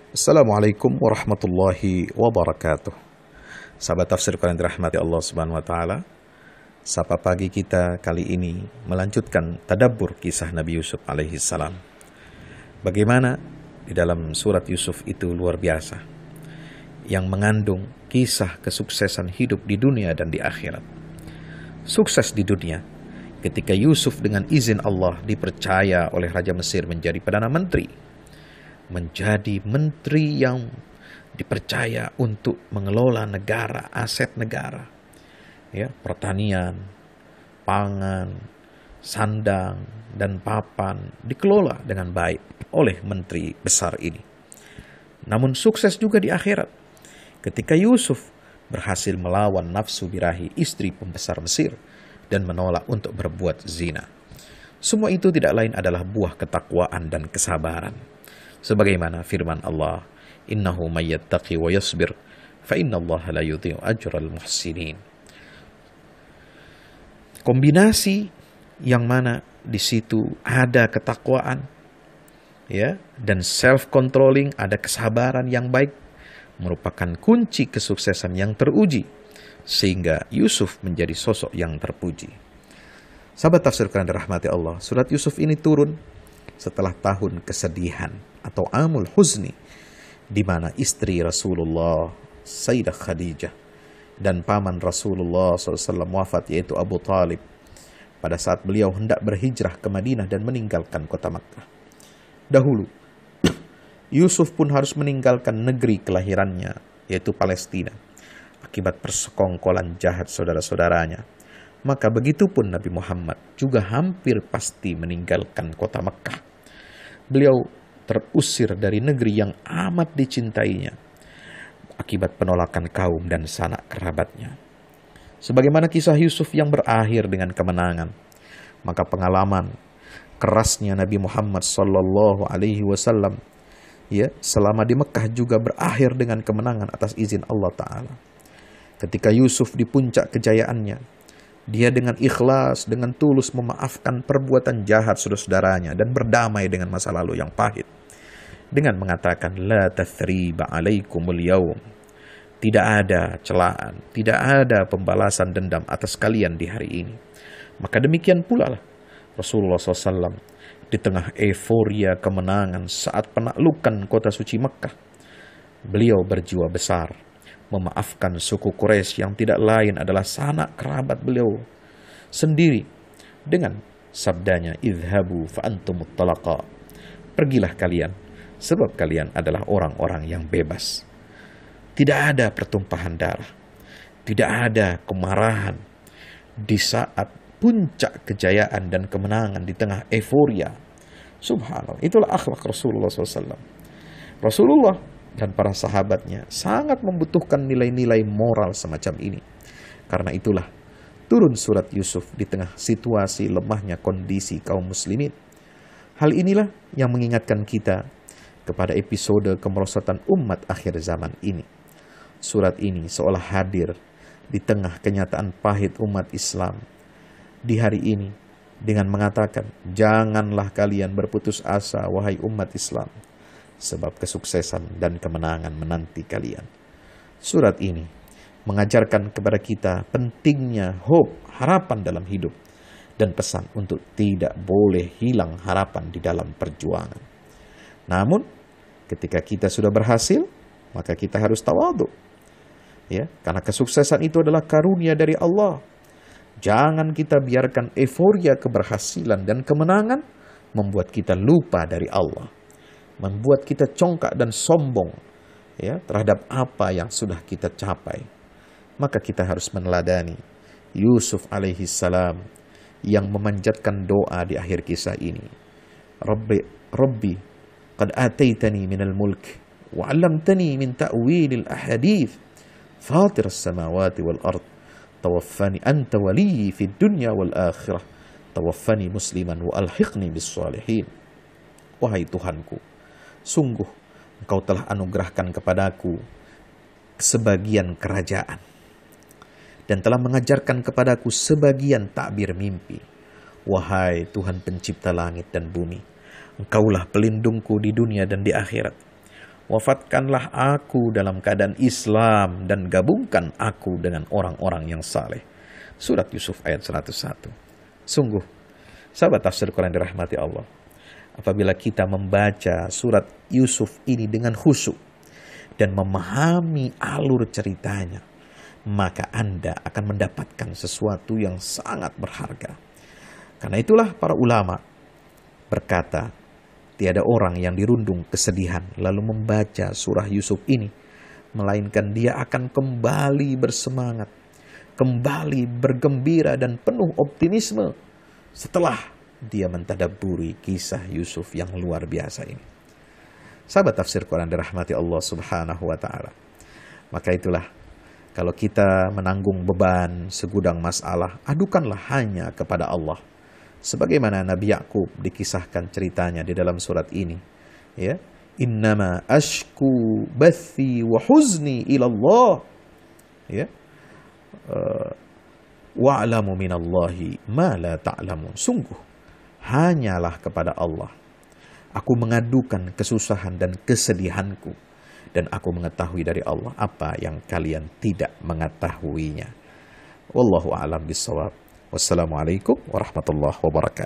Assalamualaikum warahmatullahi wabarakatuh. Sahabat tafsir Quran dirahmati Allah Subhanahu wa taala. Sapa pagi kita kali ini melanjutkan tadabbur kisah Nabi Yusuf alaihi salam. Bagaimana di dalam surat Yusuf itu luar biasa, yang mengandung kisah kesuksesan hidup di dunia dan di akhirat. Sukses di dunia ketika Yusuf dengan izin Allah dipercaya oleh Raja Mesir menjadi Perdana Menteri, menjadi menteri yang dipercaya untuk mengelola negara, aset negara, ya, pertanian, pangan, sandang, dan papan dikelola dengan baik oleh menteri besar ini. Namun sukses juga di akhirat ketika Yusuf berhasil melawan nafsu birahi istri pembesar Mesir dan menolak untuk berbuat zina. Semua itu tidak lain adalah buah ketakwaan dan kesabaran. Sebagaimana firman Allah, innahu may yattaqi wa yasbir fa innallaha la yudhi'u ajral muhsinin. Kombinasi yang mana di situ ada ketakwaan, ya, dan self controlling, ada kesabaran yang baik, merupakan kunci kesuksesan yang teruji sehingga Yusuf menjadi sosok yang terpuji. Sahabat tafsir Quran dirahmati Allah, surat Yusuf ini turun setelah tahun kesedihan atau amul huzni, di mana istri Rasulullah Sayyidah Khadijah dan paman Rasulullah SAW wafat, yaitu Abu Talib, pada saat beliau hendak berhijrah ke Madinah dan meninggalkan kota Makkah. Dahulu Yusuf pun harus meninggalkan negeri kelahirannya, yaitu Palestina, akibat persekongkolan jahat saudara-saudaranya. Maka begitupun Nabi Muhammad juga hampir pasti meninggalkan kota Makkah. Beliau terusir dari negeri yang amat dicintainya akibat penolakan kaum dan sanak kerabatnya. Sebagaimana kisah Yusuf yang berakhir dengan kemenangan, maka pengalaman kerasnya Nabi Muhammad sallallahu alaihi wasallam, ya, selama di Mekah juga berakhir dengan kemenangan atas izin Allah Ta'ala. Ketika Yusuf di puncak kejayaannya, dia dengan ikhlas, dengan tulus memaafkan perbuatan jahat saudara-saudaranya dan berdamai dengan masa lalu yang pahit, dengan mengatakan la tathriba alaikumul yaum, tidak ada celaan, tidak ada pembalasan dendam atas kalian di hari ini. Maka demikian pula lah Rasulullah SAW di tengah euforia kemenangan saat penaklukan kota suci Mekah, beliau berjiwa besar memaafkan suku Quraisy yang tidak lain adalah sanak kerabat beliau sendiri, dengan sabdanya idhabu fa antumut talaqa, pergilah kalian sebab kalian adalah orang-orang yang bebas. Tidak ada pertumpahan darah, tidak ada kemarahan di saat puncak kejayaan dan kemenangan di tengah euforia. Subhanallah, itulah akhlak Rasulullah SAW. Rasulullah dan para sahabatnya sangat membutuhkan nilai-nilai moral semacam ini. Karena itulah turun surat Yusuf di tengah situasi lemahnya kondisi kaum muslimin. Hal inilah yang mengingatkan kita kepada episode kemerosotan umat akhir zaman ini. Surat ini seolah hadir di tengah kenyataan pahit umat Islam di hari ini dengan mengatakan, janganlah kalian berputus asa wahai umat Islam, sebab kesuksesan dan kemenangan menanti kalian. Surat ini mengajarkan kepada kita pentingnya hope, harapan dalam hidup, dan pesan untuk tidak boleh hilang harapan di dalam perjuangan. Namun, ketika kita sudah berhasil, maka kita harus tawadhu. Ya, karena kesuksesan itu adalah karunia dari Allah. Jangan kita biarkan euforia keberhasilan dan kemenangan membuat kita lupa dari Allah, membuat kita congkak dan sombong, ya, terhadap apa yang sudah kita capai. Maka kita harus meneladani Yusuf alaihi salam yang memanjatkan doa di akhir kisah ini. Rabbi qad ataitani minal mulk wa 'allamtani min ta'wilil ahadith fatir as-samawati wal ard tawaffani anta waliyyi fid dunya wal akhirah tawaffani musliman wa alhiqni bis salihin. Wahai Tuhanku, sungguh Engkau telah anugerahkan kepadaku sebagian kerajaan dan telah mengajarkan kepadaku sebagian takbir mimpi. Wahai Tuhan pencipta langit dan bumi, Engkaulah pelindungku di dunia dan di akhirat. Wafatkanlah aku dalam keadaan Islam dan gabungkan aku dengan orang-orang yang saleh. Surat Yusuf ayat 101. Sungguh, sahabat tafsir Quran dirahmati Allah, apabila kita membaca surat Yusuf ini dengan khusyuk dan memahami alur ceritanya, maka Anda akan mendapatkan sesuatu yang sangat berharga. Karena itulah para ulama berkata, tiada orang yang dirundung kesedihan lalu membaca surah Yusuf ini, melainkan dia akan kembali bersemangat, kembali bergembira dan penuh optimisme setelah dia mentadabburi kisah Yusuf yang luar biasa ini. Sahabat tafsir Quran dirahmati Allah Subhanahu wa taala. Maka itulah, kalau kita menanggung beban segudang masalah, adukanlah hanya kepada Allah. Sebagaimana Nabi Yakub dikisahkan ceritanya di dalam surat ini, ya, innama ashku bathi wa huzni ilallah, ya, wa'lamu minallahi ma la ta'lamun. Sungguh hanyalah kepada Allah aku mengadukan kesusahan dan kesedihanku, dan aku mengetahui dari Allah apa yang kalian tidak mengetahuinya. Wallahu a'lam bishawab. Wassalamualaikum warahmatullahi wabarakatuh.